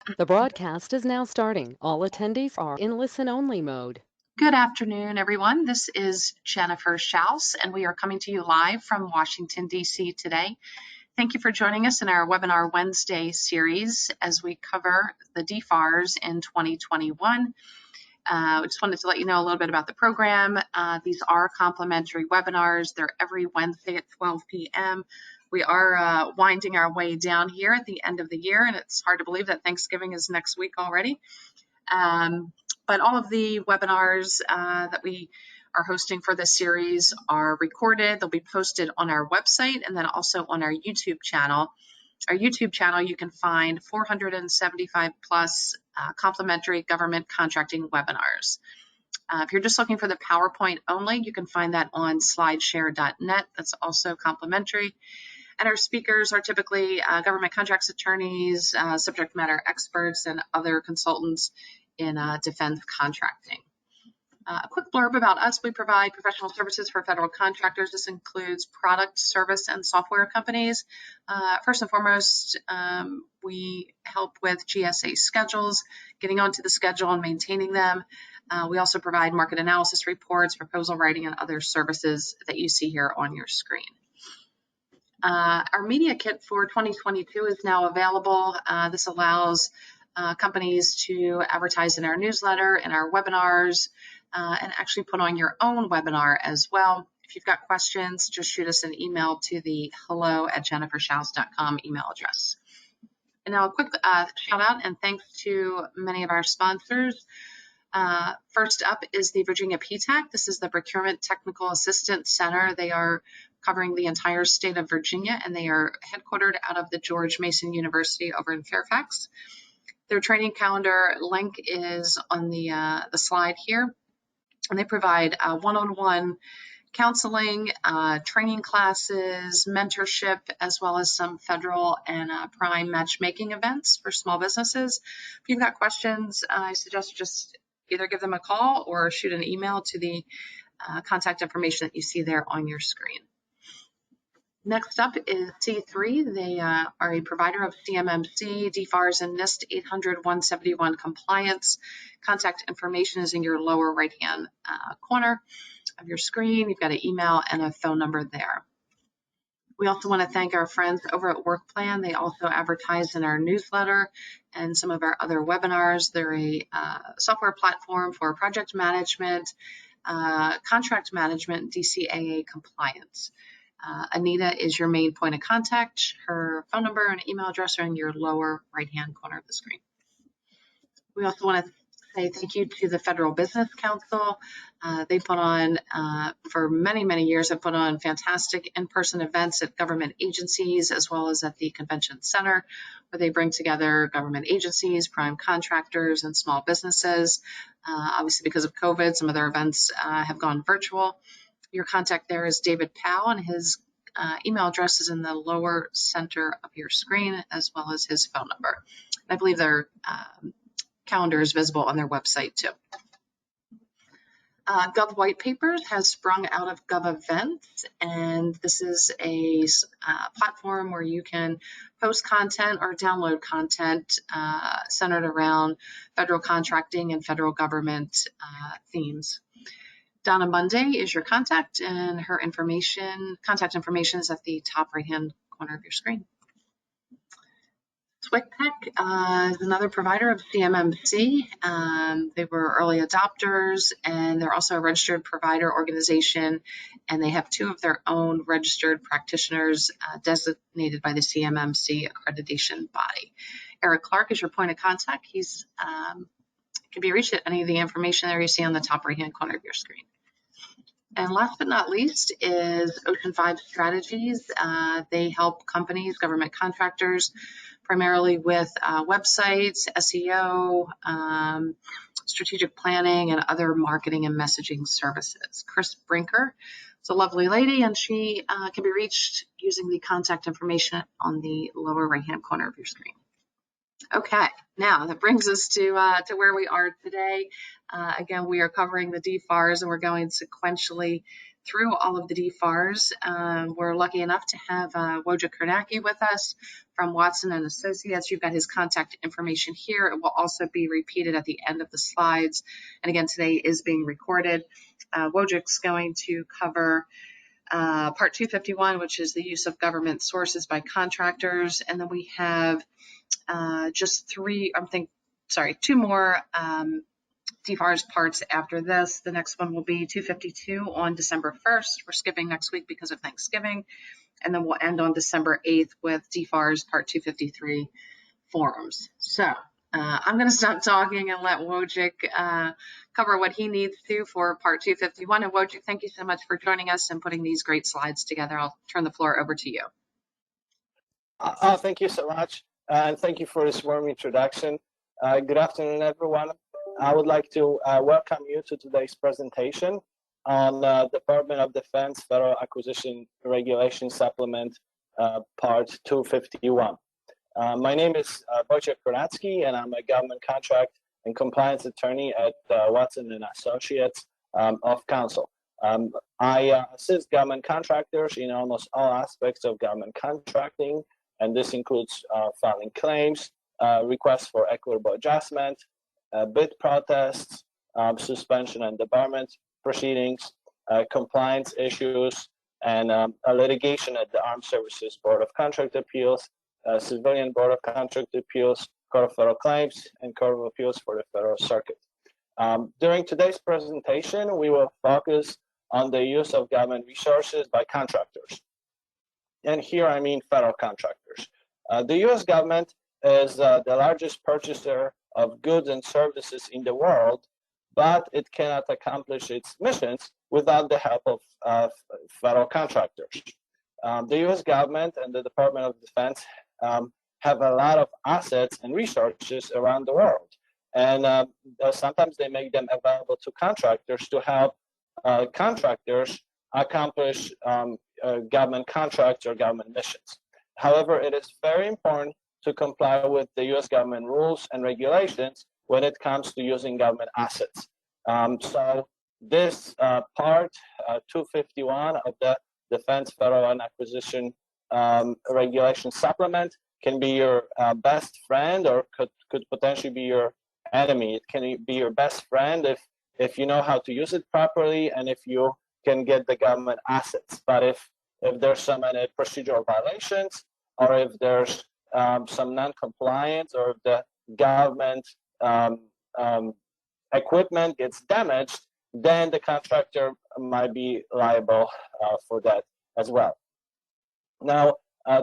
The broadcast is now starting. All attendees are in listen-only mode. Good afternoon, everyone. This is Jennifer Schaus, and we are coming to you live from Washington, D.C. today. Thank you for joining us in our Webinar Wednesday series as we cover the DFARS in 2021. I just wanted to let you know a little bit about the program. These are complimentary webinars. They're every Wednesday at 12 p.m. We are winding our way down here at the end of the year, and it's hard to believe that Thanksgiving is next week already. But all of the webinars that we are hosting for this series are recorded. They'll be posted on our website and then also on our YouTube channel. Our YouTube channel, you can find 475 plus complimentary government contracting webinars. If you're just looking for the PowerPoint only, you can find that on slideshare.net. That's also complimentary. And our speakers are typically government contracts attorneys, subject matter experts, and other consultants in defense contracting. A quick blurb about us: we provide professional services for federal contractors. This includes product, service, and software companies. First and foremost, we help with GSA schedules, getting onto the schedule and maintaining them. We also provide market analysis reports, proposal writing, and other services that you see here on your screen. Our media kit for 2022 is now available. This allows companies to advertise in our newsletter and our webinars, and actually put on your own webinar as well. If you've got questions, just shoot us an email to the hello@jenniferschaus.com email address. And now a quick shout out and thanks to many of our sponsors. First up is the Virginia PTAC. This is the Procurement Technical Assistance Center. They are covering the entire state of Virginia, and they are headquartered out of the George Mason University over in Fairfax. Their training calendar link is on the slide here, and they provide one-on-one counseling, training classes, mentorship, as well as some federal and prime matchmaking events for small businesses. If you've got questions, I suggest just either give them a call or shoot an email to the contact information that you see there on your screen. Next up is C3. They are a provider of CMMC, DFARS, and NIST 800-171 compliance. Contact information is in your lower right-hand corner of your screen. You've got an email and a phone number there. We also want to thank our friends over at WorkPlan. They also advertise in our newsletter and some of our other webinars. They're a software platform for project management, contract management, DCAA compliance. Anita is your main point of contact. Her phone number and email address are in your lower right-hand corner of the screen. We also want to say thank you to the Federal Business Council. They put on, for many, many years, have put on fantastic in-person events at government agencies as well as at the Convention Center, where they bring together government agencies, prime contractors, and small businesses. Obviously, because of COVID, some of their events have gone virtual. Your contact there is David Powell, and his email address is in the lower center of your screen, as well as his phone number. I believe their calendar is visible on their website too. Gov White Papers has sprung out of Gov Events, and this is a platform where you can post content or download content centered around federal contracting and federal government themes. Donna Monday is your contact, and her contact information is at the top right-hand corner of your screen. SWCTech is another provider of CMMC. They were early adopters, and they're also a registered provider organization, and they have 2 of their own registered practitioners designated by the CMMC accreditation body. Eric Clark is your point of contact. He's can be reached at any of the information there you see on the top right-hand corner of your screen. And last but not least is Ocean 5 Strategies. They help companies, government contractors, primarily with websites, SEO, strategic planning, and other marketing and messaging services. Chris Brinker is a lovely lady, and she can be reached using the contact information on the lower right-hand corner of your screen. Okay, now that brings us to where we are today. Again, we are covering the DFARS, and we're going sequentially through all of the DFARS. We're lucky enough to have Wojciech Kornacki with us from Watson and Associates. You've got his contact information here. It will also be repeated at the end of the slides. And again, today is being recorded. Wojciech's going to cover Part 251, which is the use of government sources by contractors. And then we have just two more DFARS parts after this. The next one will be 252 on December 1st. We're skipping next week because of Thanksgiving. And then we'll end on December 8th with DFARS Part 253 forms. So I'm going to stop talking and let Wojciech cover what he needs to for Part 251. And Wojciech, thank you so much for joining us and putting these great slides together. I'll turn the floor over to you. Thank you so much. And thank you for this warm introduction. Good afternoon, everyone. I would like to welcome you to today's presentation on Department of Defense Federal Acquisition Regulation Supplement Part 251. My name is Wojciech Kornacki, and I'm a government contract and compliance attorney at Watson and Associates of Counsel. I assist government contractors in almost all aspects of government contracting, and this includes filing claims, requests for equitable adjustment, bid protests, suspension and debarment proceedings, compliance issues, and litigation at the Armed Services Board of Contract Appeals, Civilian Board of Contract Appeals, Court of Federal Claims, and Court of Appeals for the Federal Circuit. During today's presentation, we will focus on the use of government resources by contractors. And here I mean federal contractors. The U.S. government is the largest purchaser of goods and services in the world, but it cannot accomplish its missions without the help of federal contractors. The U.S. government and the Department of Defense have a lot of assets and resources around the world, and sometimes they make them available to contractors to help contractors accomplish government contracts or government missions. However, it is very important to comply with the U.S. government rules and regulations when it comes to using government assets. So this part 251 of the Defense Federal and Acquisition Regulation Supplement can be your best friend, or could potentially be your enemy. It can be your best friend if you know how to use it properly and if you can get the government assets. But if there's some procedural violations, or if there's some non-compliance, or if the government equipment gets damaged, then the contractor might be liable for that as well. Now,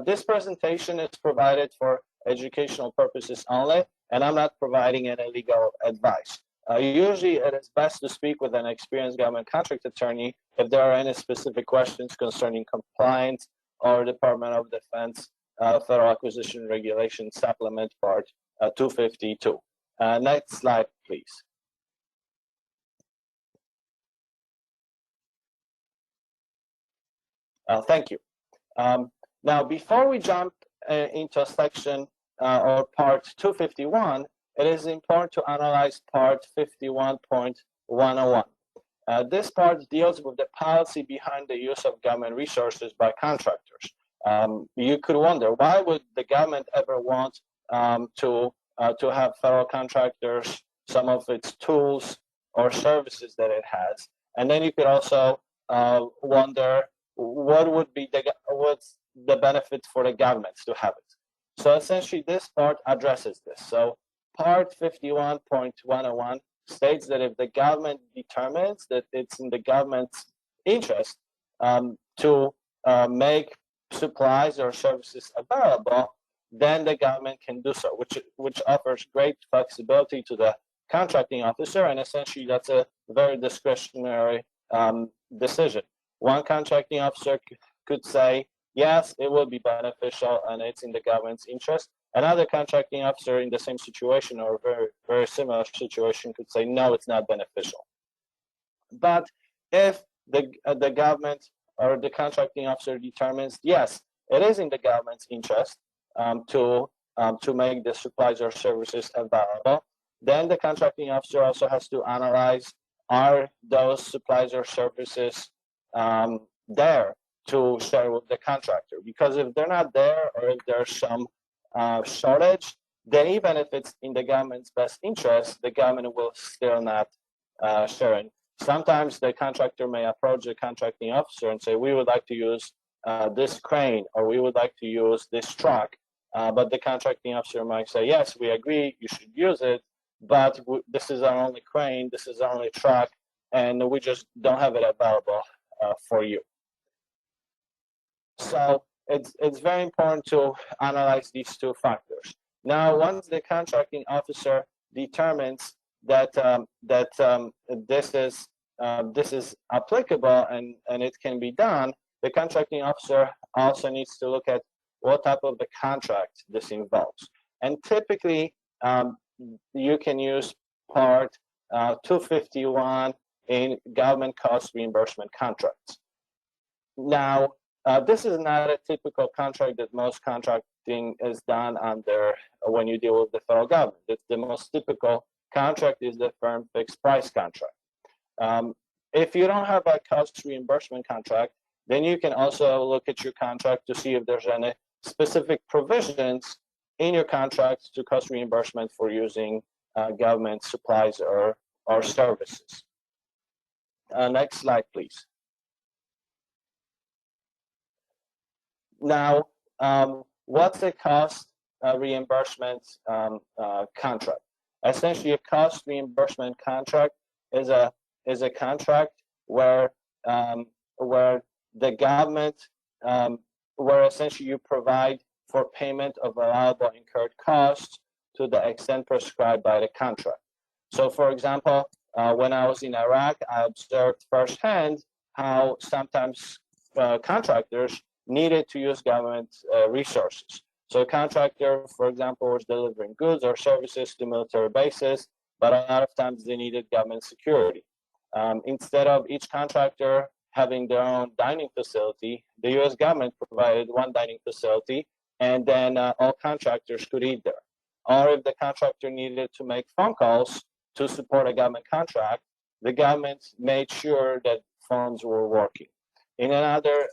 this presentation is provided for educational purposes only, and I'm not providing any legal advice. Usually, it is best to speak with an experienced government contract attorney if there are any specific questions concerning compliance or Department of Defense Federal Acquisition Regulation Supplement Part 252. Next slide, please. Thank you. Now, before we jump into section or part 251, it is important to analyze part 51.101. This part deals with the policy behind the use of government resources by contractors. You could wonder, why would the government ever want to have federal contractors, some of its tools or services that it has? And then you could also wonder, what's the benefit for the governments to have it? So essentially, this part addresses this. So part 51.101 states that if the government determines that it's in the government's interest to make supplies or services available, then the government can do so, which offers great flexibility to the contracting officer, and essentially that's a very discretionary decision. One contracting officer could say, yes, it will be beneficial and it's in the government's interest. Another contracting officer in the same situation or very, very similar situation could say, no, it's not beneficial. But if the government or the contracting officer determines, yes, it is in the government's interest to make the supplies or services available, then the contracting officer also has to analyze, are those supplies or services there to share with the contractor. Because if they're not there, or if there's some shortage, then even if it's in the government's best interest, the government will still not share it. Sometimes the contractor may approach the contracting officer and say, we would like to use this crane, or we would like to use this truck. But the contracting officer might say, yes, we agree, you should use it, but this is our only crane, this is our only truck, and we just don't have it available for you. So it's very important to analyze these two factors. Now, once the contracting officer determines that this is applicable and it can be done, the contracting officer also needs to look at what type of the contract this involves. And typically, you can use Part 251 in government cost reimbursement contracts. Now, this is not a typical contract that most contracting is done under when you deal with the federal government. The most typical contract is the firm fixed price contract. If you don't have a cost reimbursement contract, then you can also look at your contract to see if there's any specific provisions in your contract to cost reimbursement for using government supplies or services. Next slide, please. Now, what's a cost reimbursement contract? Essentially, a cost reimbursement contract is a contract where the government, where essentially you provide for payment of allowable incurred costs to the extent prescribed by the contract. So, for example, when I was in Iraq, I observed firsthand how sometimes contractors needed to use government resources. So a contractor, for example, was delivering goods or services to military bases, but a lot of times they needed government security. Instead of each contractor having their own dining facility, the U.S. government provided one dining facility, and then all contractors could eat there. Or if the contractor needed to make phone calls to support a government contract, the government made sure that phones were working. In another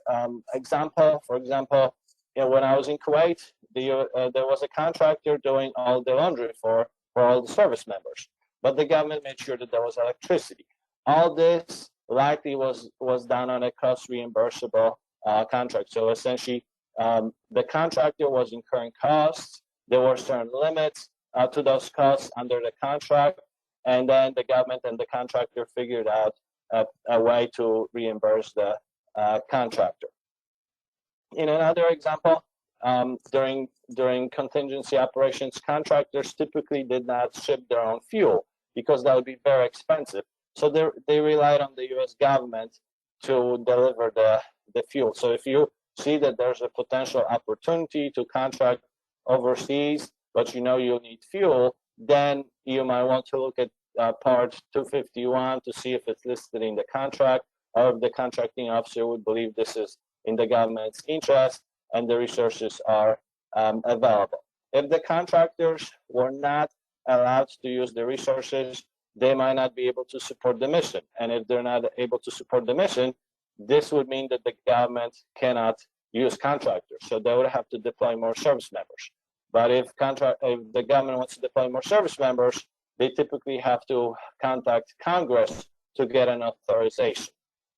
example, for example, when I was in Kuwait, there was a contractor doing all the laundry for all the service members, but the government made sure that there was electricity. All this likely was done on a cost reimbursable contract. So essentially, the contractor was incurring costs. There were certain limits to those costs under the contract, and then the government and the contractor figured out a way to reimburse the contractor. In another example, during contingency operations, contractors typically did not ship their own fuel because that would be very expensive. So they relied on the U.S. government to deliver the fuel. So if you see that there's a potential opportunity to contract overseas, but you know you'll need fuel, then you might want to look at Part 251 to see if it's listed in the contract, or if the contracting officer would believe this is in the government's interest and the resources are available. If the contractors were not allowed to use the resources, they might not be able to support the mission. And if they're not able to support the mission, this would mean that the government cannot use contractors. So they would have to deploy more service members. But if the government wants to deploy more service members, they typically have to contact Congress to get an authorization.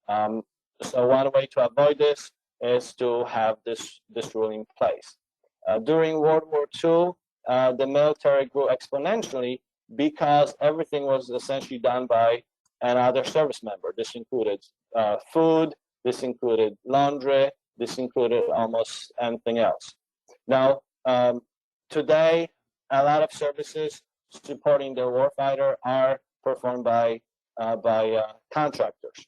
So one way to avoid this is to have this rule in place. During World War II, the military grew exponentially because everything was essentially done by another service member. This included food, this included laundry, this included almost anything else. Now, today, a lot of services supporting the warfighter are performed by contractors.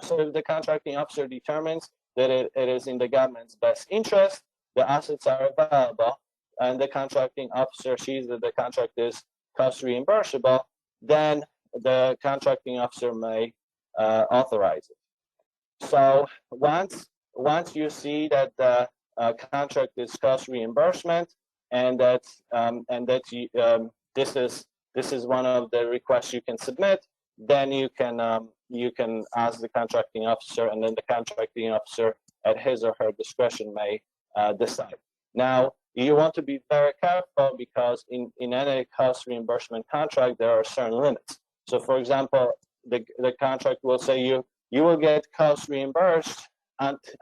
So if the contracting officer determines that it is in the government's best interest, the assets are available, and the contracting officer sees that the contract is cost reimbursable, then the contracting officer may authorize it. So once you see that the contract is cost reimbursement, and that this is one of the requests you can submit, then you can you can ask the contracting officer, and then the contracting officer at his or her discretion may decide. Now, you want to be very careful because in any cost reimbursement contract, there are certain limits. So for example, the contract will say you will get cost reimbursed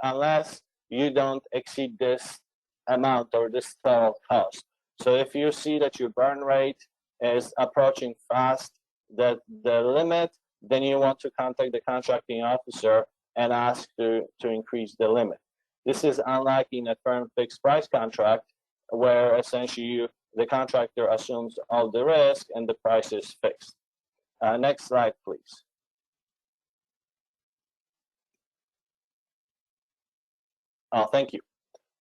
unless you don't exceed this amount or this total cost. So if you see that your burn rate is approaching fast the limit, then you want to contact the contracting officer and ask to increase the limit. This is unlike in a firm fixed price contract where essentially the contractor assumes all the risk and the price is fixed. Next slide, please. Oh, thank you.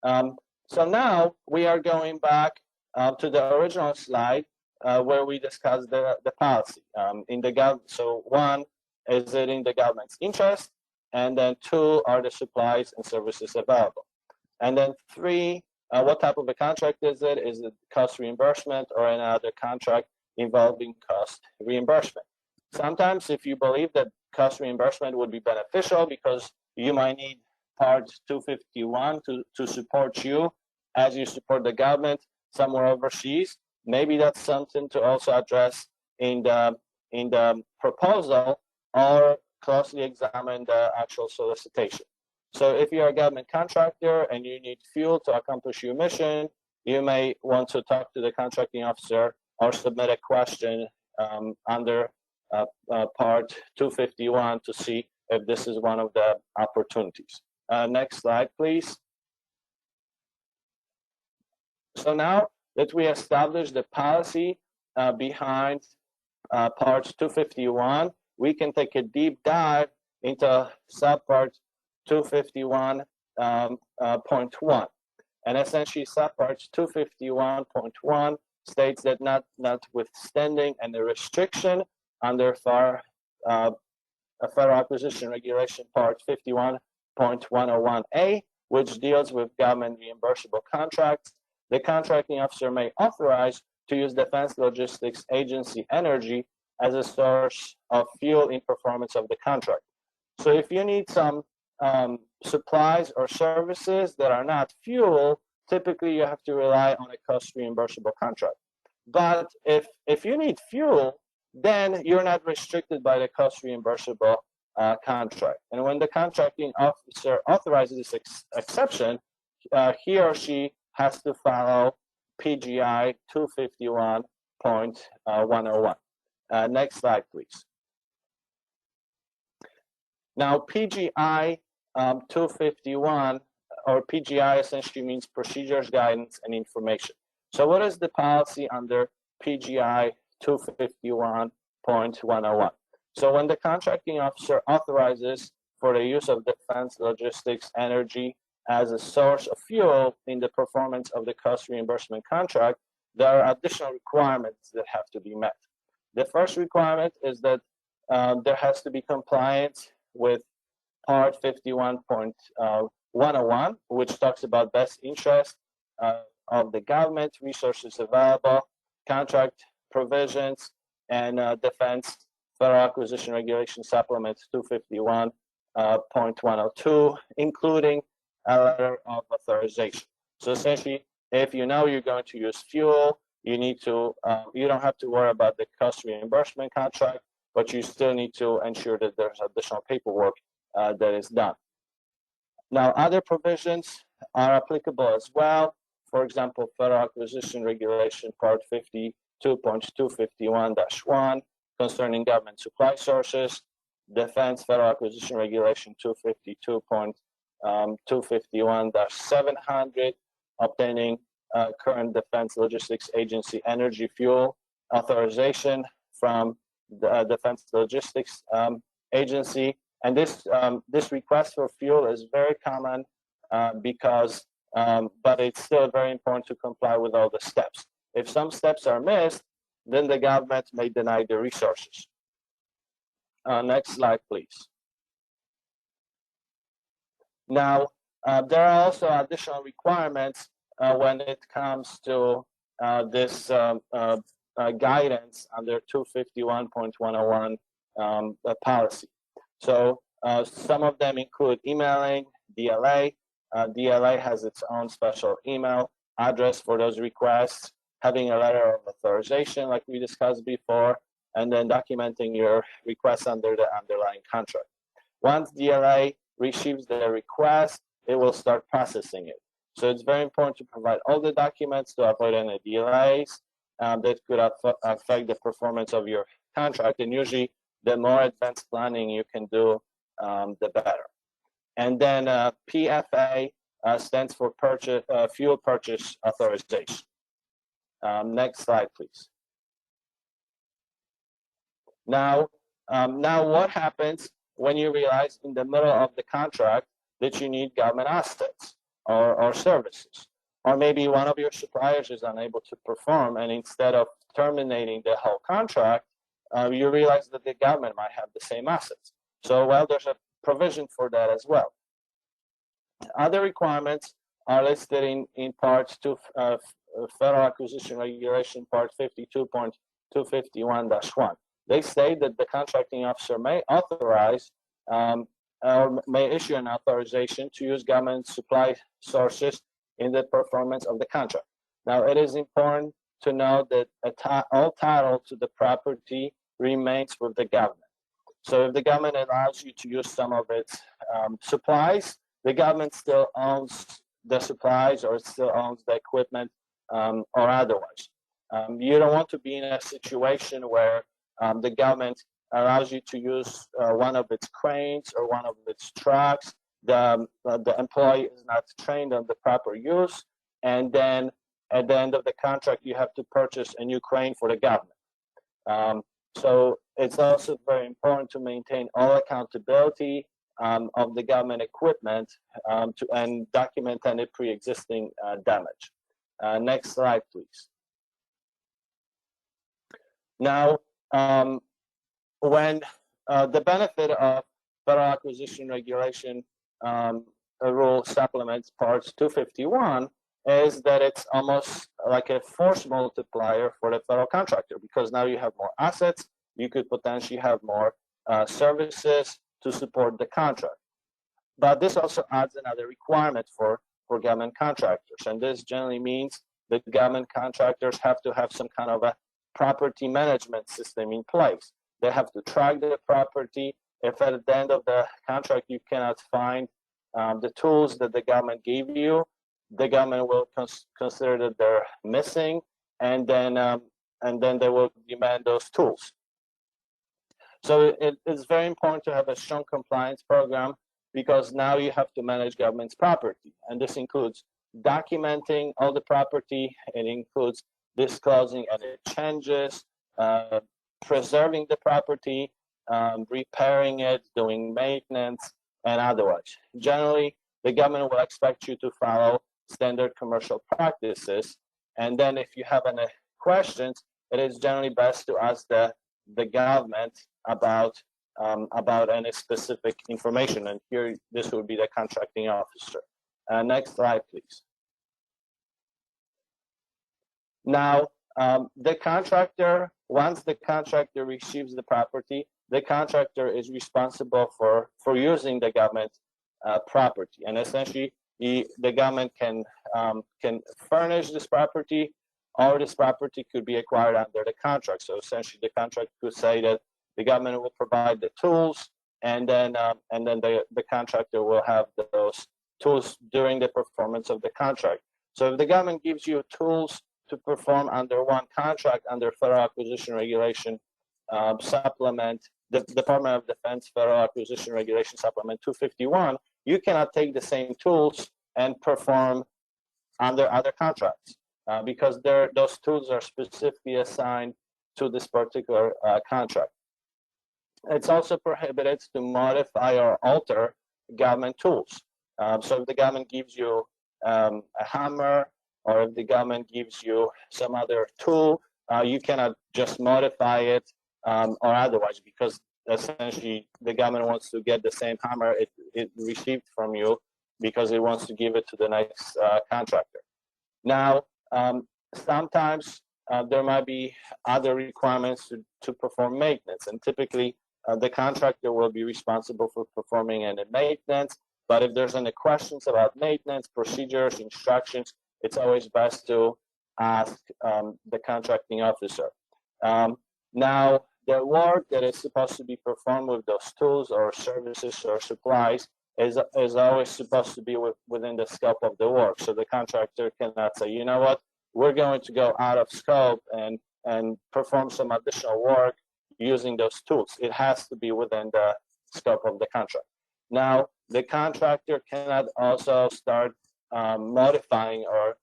So now we are going back to the original slide where we discussed the policy. So one, is it in the government's interest? And then two, are the supplies and services available? And then three, what type of a contract is it? Is it cost reimbursement or another contract involving cost reimbursement? Sometimes if you believe that cost reimbursement would be beneficial because you might need Part 251 to support you as you support the government somewhere overseas, maybe that's something to also address in the proposal or closely examine the actual solicitation. So if you're a government contractor and you need fuel to accomplish your mission, you may want to talk to the contracting officer or submit a question under Part 251 to see if this is one of the opportunities. Next slide, please. So now that we established the policy behind Part 251, we can take a deep dive into subpart 251.1. And essentially, subpart 251.1 states that notwithstanding any restriction under Federal Acquisition Regulation Part 51.101A, which deals with government reimbursable contracts, the contracting officer may authorize to use Defense Logistics Agency energy as a source of fuel in performance of the contract. So if you need some supplies or services that are not fuel, typically you have to rely on a cost reimbursable contract. But if you need fuel, then you're not restricted by the cost reimbursable contract. And when the contracting officer authorizes this exception, he or she has to follow PGI 251.101. Next slide, please. Now, PGI 251, or PGI essentially means Procedures, Guidance, and Information. So what is the policy under PGI 251.101? So when the contracting officer authorizes for the use of defense logistics energy as a source of fuel in the performance of the cost reimbursement contract, there are additional requirements that have to be met. The first requirement is that there has to be compliance with Part 51.101, which talks about best interest of the government, resources available, contract provisions, and Defense Federal Acquisition Regulation Supplement 251.102, including a letter of authorization. So essentially, if you know you're going to use fuel, you need to, you don't have to worry about the cost reimbursement contract, but you still need to ensure that there's additional paperwork that is done. Now, other provisions are applicable as well. For example, Federal Acquisition Regulation Part 52.251-1 concerning government supply sources, Defense Federal Acquisition Regulation 252.251-700, obtaining current Defense Logistics Agency energy fuel authorization from the Defense Logistics Agency. And this request for fuel is very common because, but it's still very important to comply with all the steps. If some steps are missed, then the government may deny the resources. Next slide, please. Now, there are also additional requirements when it comes to this guidance under 251.101 policy. So some of them include emailing, DLA. DLA has its own special email address for those requests, having a letter of authorization like we discussed before, and then documenting your request under the underlying contract. Once DLA receives the request, it will start processing it. So it's very important to provide all the documents to avoid any delays that could affect the performance of your contract. And usually, the more advanced planning you can do, the better. And then PFA stands for Fuel Purchase Authorization. Next slide, please. Now what happens when you realize in the middle of the contract that you need government assets or services? Or maybe one of your suppliers is unable to perform, and instead of terminating the whole contract, you realize that the government might have the same assets. So, well, there's a provision for that as well. Other requirements are listed in Part 2, Federal Acquisition Regulation, Part 52.251-1. They state that the contracting officer may authorize or may issue an authorization to use government supply sources in the performance of the contract. Now, it is important to know that all title to the property remains with the government. So if the government allows you to use some of its supplies, the government still owns the supplies, or it still owns the equipment, or otherwise. You don't want to be in a situation where the government allows you to use one of its cranes or one of its trucks. The employee is not trained on the proper use, and then at the end of the contract, you have to purchase a new crane for the government. So it's also very important to maintain all accountability of the government equipment and document any pre-existing damage. Next slide, please. Now, when the benefit of Federal Acquisition Regulation Rule Supplements Parts 251 is that it's almost like a force multiplier for the federal contractor, because now you have more assets, you could potentially have more services to support the contract. But this also adds another requirement for government contractors, and this generally means that government contractors have to have some kind of a property management system in place. They have to track the property. If at the end of the contract you cannot find the tools that the government gave you, the government will consider that they're missing, and then they will demand those tools. So it's very important to have a strong compliance program, because now you have to manage government's property, and this includes documenting all the property. It includes disclosing any changes, preserving the property, repairing it, doing maintenance, and otherwise. Generally, the government will expect you to follow standard commercial practices, and then if you have any questions, it is generally best to ask the government about any specific information, and here this would be the contracting officer. Next slide, please. Now, the contractor, once the contractor receives the property, the contractor is responsible for using the government property, and essentially the government can furnish this property, or this property could be acquired under the contract. So essentially, the contract could say that the government will provide the tools, and then the contractor will have those tools during the performance of the contract. So if the government gives you tools to perform under one contract under Federal Acquisition Regulation Supplement, the Department of Defense Federal Acquisition Regulation Supplement 251, you cannot take the same tools and perform under other contracts because those tools are specifically assigned to this particular contract. It's also prohibited to modify or alter government tools. So if the government gives you a hammer, or if the government gives you some other tool, you cannot just modify it or otherwise, because essentially the government wants to get the same hammer it received from you, because it wants to give it to the next contractor. Now, sometimes there might be other requirements to perform maintenance, and typically the contractor will be responsible for performing any maintenance. But if there's any questions about maintenance, procedures, instructions, it's always best to ask the contracting officer. Now, the work that is supposed to be performed with those tools or services or supplies is always supposed to be within the scope of the work. So the contractor cannot say, you know what, we're going to go out of scope and perform some additional work using those tools. It has to be within the scope of the contract. Now, the contractor cannot also start modifying or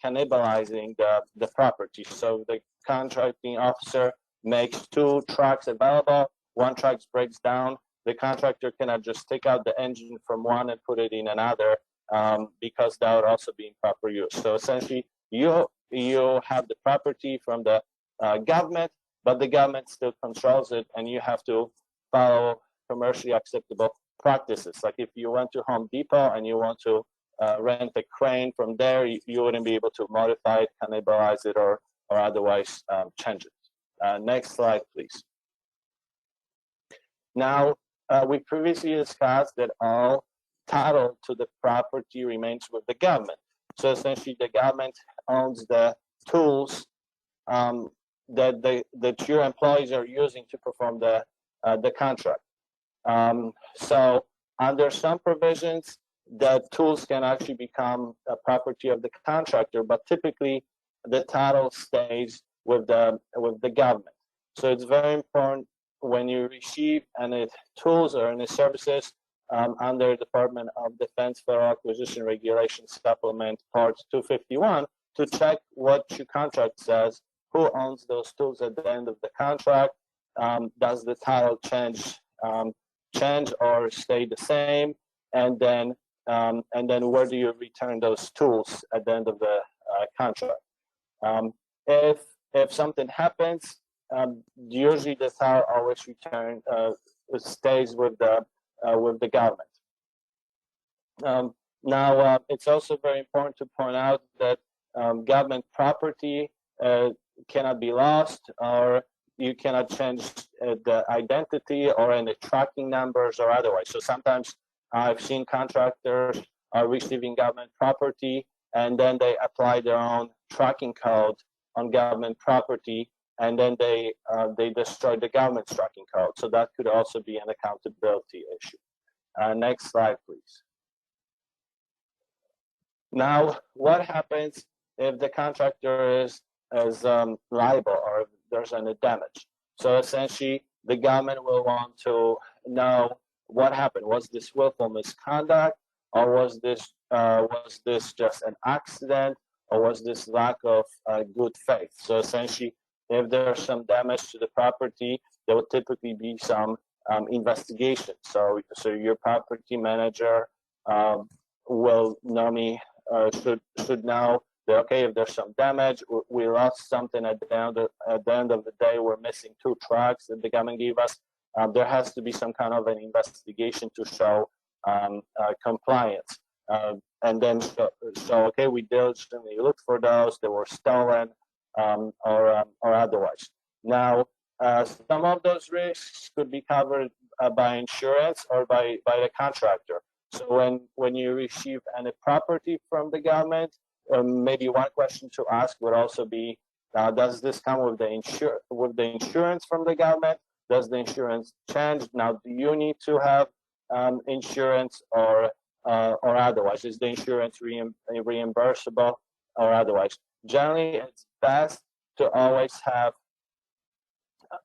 cannibalizing the property. So the contracting officer makes 2 trucks available, 1 truck breaks down. The contractor cannot just take out the engine from one and put it in another because that would also be improper use. So essentially, you have the property from the government, but the government still controls it, and you have to follow commercially acceptable practices. Like if you went to Home Depot and you want to rent a crane from there, you wouldn't be able to modify it, cannibalize it, or otherwise change it. Next slide, please. Now, we previously discussed that all title to the property remains with the government. So essentially, the government owns the tools that your employees are using to perform the contract. So under some provisions, the tools can actually become a property of the contractor, but typically the title stays with the government. So it's very important when you receive any tools or any services under Department of Defense Federal Acquisition Regulation Supplement Part 251 to check what your contract says, who owns those tools at the end of the contract, does the title change or stay the same, and then where do you return those tools at the end of the contract. If something happens, usually the title always stays with the government. Now, it's also very important to point out that government property cannot be lost, or you cannot change the identity or any tracking numbers or otherwise. So sometimes I've seen contractors are receiving government property and then they apply their own tracking code on government property, and then they destroy the government's tracking code. So that could also be an accountability issue. Next slide, please. Now, what happens if the contractor is liable or if there's any damage? So essentially, the government will want to know what happened. Was this willful misconduct, or was this just an accident, or was this lack of good faith? So essentially, if there's some damage to the property, there will typically be some investigation. So your property manager will normally should know that, okay, if there's some damage, we lost something at the end of the day, we're missing 2 trucks that the government gave us. There has to be some kind of an investigation to show compliance. And then okay, we diligently looked for those that were stolen or otherwise. Now, some of those risks could be covered by insurance or by the contractor. So when you receive any property from the government, maybe one question to ask would also be, does this come with the insurance from the government? Does the insurance change? Now, do you need to have insurance or otherwise? Is the insurance reimbursable or otherwise? Generally, it's best to always have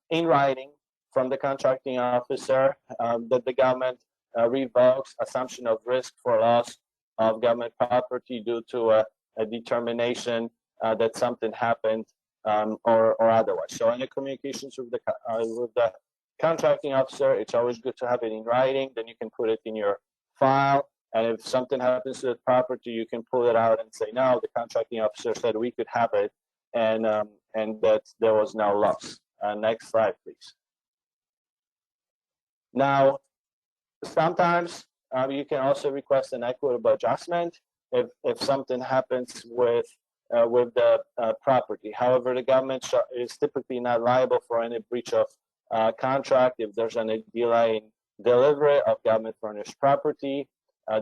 in writing from the contracting officer that the government revokes assumption of risk for loss of government property due to a determination that something happened or otherwise. So any communications with the contracting officer, it's always good to have it in writing. Then you can put it in your file. And if something happens to the property, you can pull it out and say, no, the contracting officer said we could have it, and that there was no loss. Next slide, please. Now, sometimes you can also request an equitable adjustment if something happens with the property. However, the government is typically not liable for any breach of contract if there's any delay in delivery of government furnished property,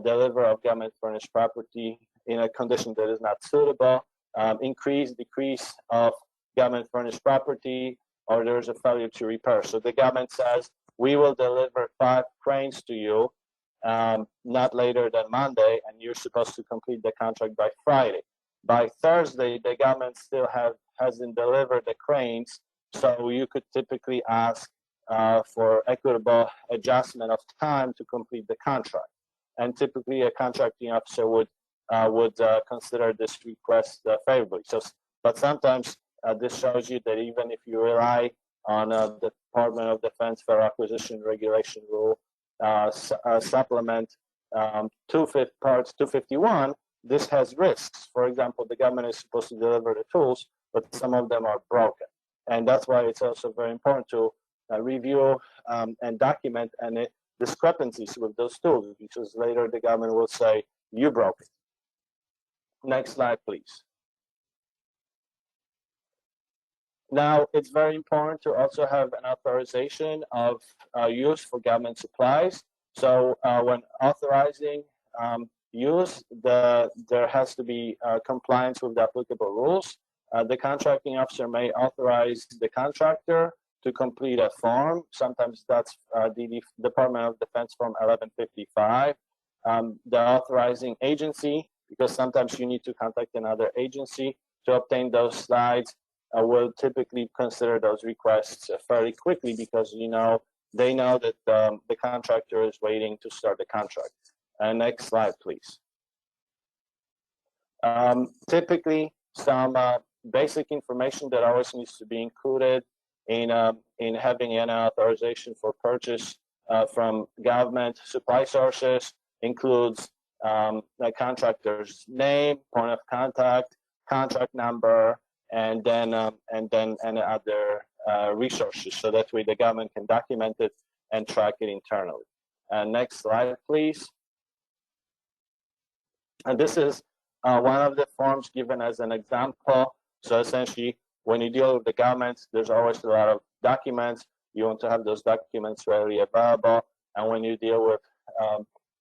delivery of government furnished property in a condition that is not suitable, increase, decrease of government furnished property, or there's a failure to repair. So the government says, we will deliver 5 cranes to you not later than Monday, and you're supposed to complete the contract by Friday. By Thursday, the government still hasn't delivered the cranes, so you could typically ask for equitable adjustment of time to complete the contract. And typically, a contracting officer would consider this request favorably. So, but sometimes this shows you that even if you rely on the Department of Defense Fair Acquisition Regulation Rule supplement parts 251, this has risks. For example, the government is supposed to deliver the tools, but some of them are broken. And that's why it's also very important to review and document any discrepancies with those tools, because later the government will say, you broke it. Next slide, please. Now, it's very important to also have an authorization of use for government supplies. So when authorizing use, there has to be compliance with the applicable rules. The contracting officer may authorize the contractor to complete a form. Sometimes that's the Department of Defense Form 1155. The authorizing agency, because sometimes you need to contact another agency to obtain those slides, will typically consider those requests fairly quickly, because they know that the contractor is waiting to start the contract. Next slide, please. Typically, some basic information that always needs to be included in having an authorization for purchase from government supply sources includes the contractor's name, point of contact, contract number, and then other resources, so that way the government can document it and track it internally. Next slide, please. And this is one of the forms given as an example. So essentially, when you deal with the government, there's always a lot of documents. You want to have those documents readily available. And when you deal with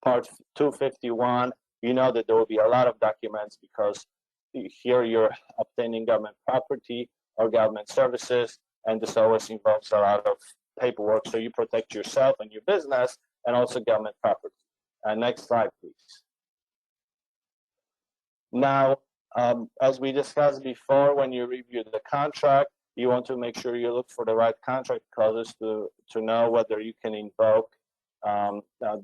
Part 251, you know that there will be a lot of documents, because here you're obtaining government property or government services, and this always involves a lot of paperwork. So you protect yourself and your business, and also government property. Next slide, please. Now, as we discussed before, when you review the contract, you want to make sure you look for the right contract clauses to know whether you can invoke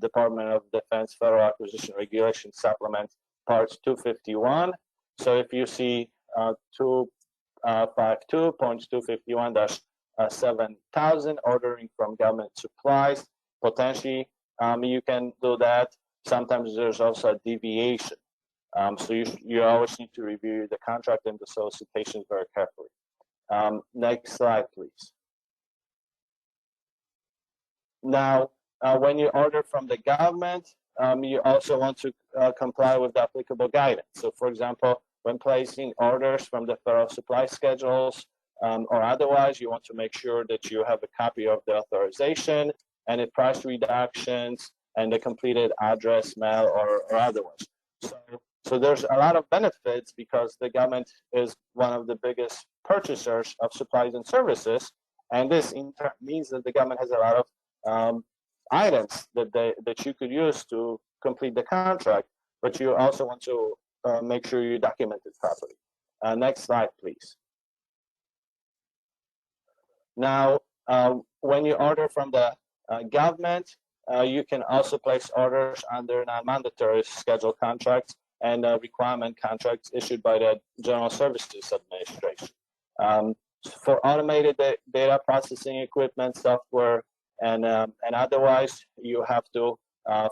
Department of Defense Federal Acquisition Regulation Supplement Parts 251. So if you see 252.251-7000, ordering from government supplies, potentially you can do that. Sometimes there's also a deviation. So you always need to review the contract and the solicitations very carefully. Next slide, please. Now, when you order from the government, you also want to comply with the applicable guidance. So, for example, when placing orders from the federal supply schedules or otherwise, you want to make sure that you have a copy of the authorization and the price reductions and the completed address, mail, or otherwise. So there's a lot of benefits, because the government is one of the biggest purchasers of supplies and services, and this in turn means that the government has a lot of items that you could use to complete the contract, but you also want to make sure you document it properly. Next slide, please. Now, when you order from the government, you can also place orders under non-mandatory schedule contracts and requirement contracts issued by the General Services Administration. For automated data processing equipment, software, and otherwise, you have to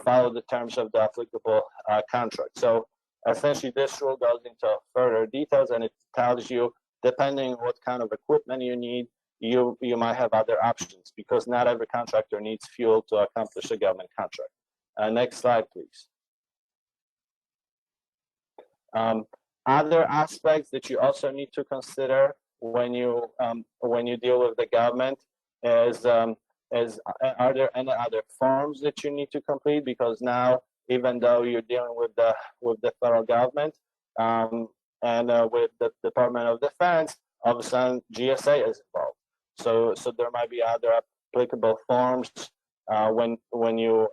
follow the terms of the applicable contract. So essentially, this rule goes into further details, and it tells you, depending on what kind of equipment you need, you might have other options, because not every contractor needs fuel to accomplish a government contract. Next slide, please. Other aspects that you also need to consider when you deal with the government are there any other forms that you need to complete? Because now, even though you're dealing with the federal government and with the Department of Defense, all of a sudden GSA is involved. So there might be other applicable forms when you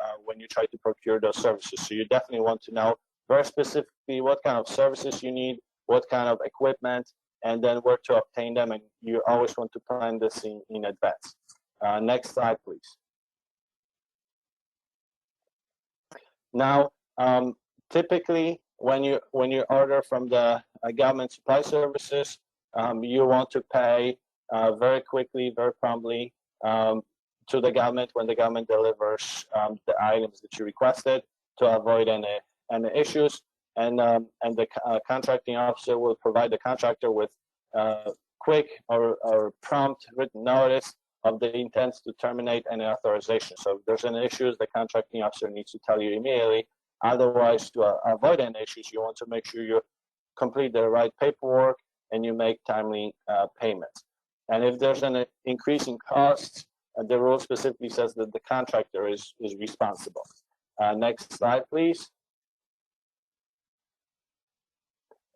try to procure those services. So you definitely want to know very specifically what kind of services you need, what kind of equipment, and then where to obtain them. And you always want to plan this in advance. Next slide, please. Now, typically, when you order from the government supply services, you want to pay very quickly, very promptly to the government when the government delivers the items that you requested, to avoid any issues. And the contracting officer will provide the contractor with quick or prompt written notice of the intent to terminate any authorization. So if there's any issues, the contracting officer needs to tell you immediately. Otherwise, to avoid any issues, you want to make sure you complete the right paperwork and you make timely payments. And if there's an increase in costs, the rule specifically says that the contractor is responsible. Next slide, please.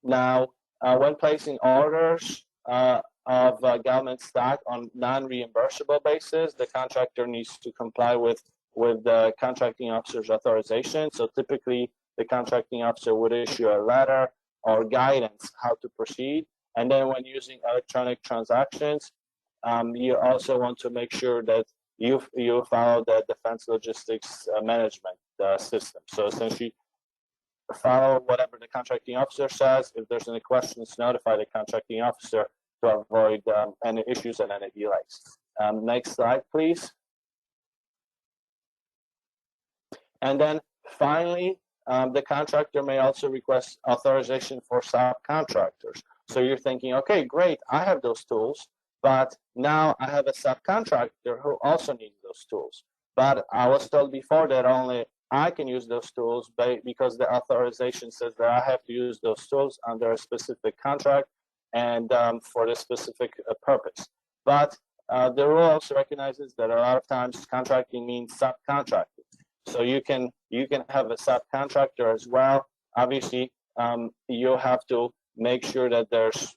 Now, when placing orders of government stock on non-reimbursable basis, the contractor needs to comply with the contracting officer's authorization. So typically, the contracting officer would issue a letter or guidance how to proceed. And then when using electronic transactions, you also want to make sure that you follow the Defense Logistics Management system. So essentially, follow whatever the contracting officer says. If there's any questions, notify the contracting officer to avoid any issues and any delays. Next slide, please. And then finally, the contractor may also request authorization for subcontractors. So you're thinking, okay, great, I have those tools, but now I have a subcontractor who also needs those tools. But I was told before that only I can use those tools because the authorization says that I have to use those tools under a specific contract and for the specific purpose. But the rule also recognizes that a lot of times contracting means subcontracting. So you can have a subcontractor as well. Obviously, you have to make sure that there's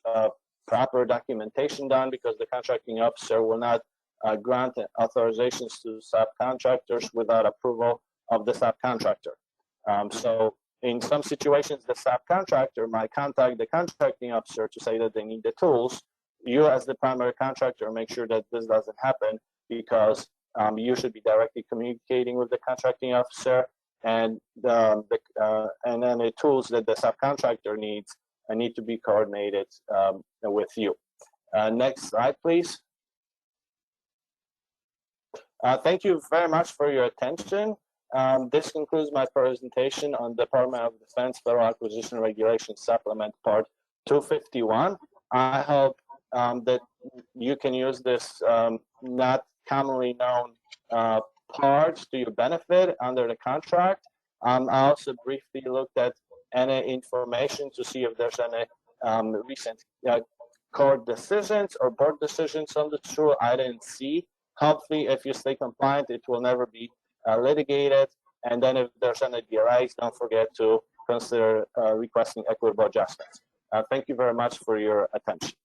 proper documentation done, because the contracting officer will not grant authorizations to subcontractors without approval of the subcontractor. So in some situations, the subcontractor might contact the contracting officer to say that they need the tools. You, as the primary contractor, make sure that this doesn't happen, because you should be directly communicating with the contracting officer, and then the tools that the subcontractor needs need to be coordinated with you. Next slide, please. Thank you very much for your attention. This concludes my presentation on Department of Defense Federal Acquisition Regulation Supplement Part 251. I hope that you can use this not commonly known parts to your benefit under the contract. I also briefly looked at any information to see if there's any recent court decisions or board decisions on this rule. I didn't see. Hopefully, if you stay compliant, it will never be litigated. And then if there's any delays, don't forget to consider requesting equitable adjustments. Thank you very much for your attention.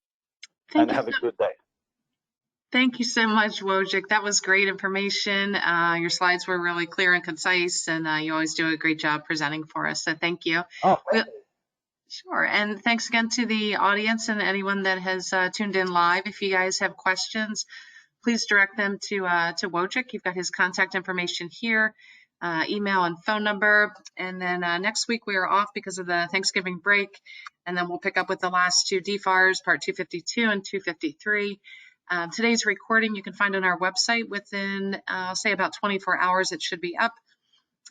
And have a good day. Thank you so much, Wojciech. That was great information. Your slides were really clear and concise, and you always do a great job presenting for us. So thank you. Oh, sure. And thanks again to the audience and anyone that has tuned in live. If you guys have questions, please direct them to Wojciech. You've got his contact information here, email and phone number. And then next week we are off because of the Thanksgiving break. And then we'll pick up with the last two DFARS, Part 252 and 253. Today's recording you can find on our website within, I'll say about 24 hours, it should be up.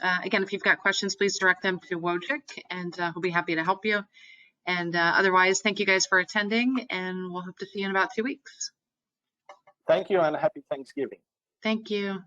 Again, if you've got questions, please direct them to Wojciech, and he'll be happy to help you. And otherwise, thank you guys for attending, and we'll hope to see you in about 2 weeks. Thank you, and happy Thanksgiving. Thank you.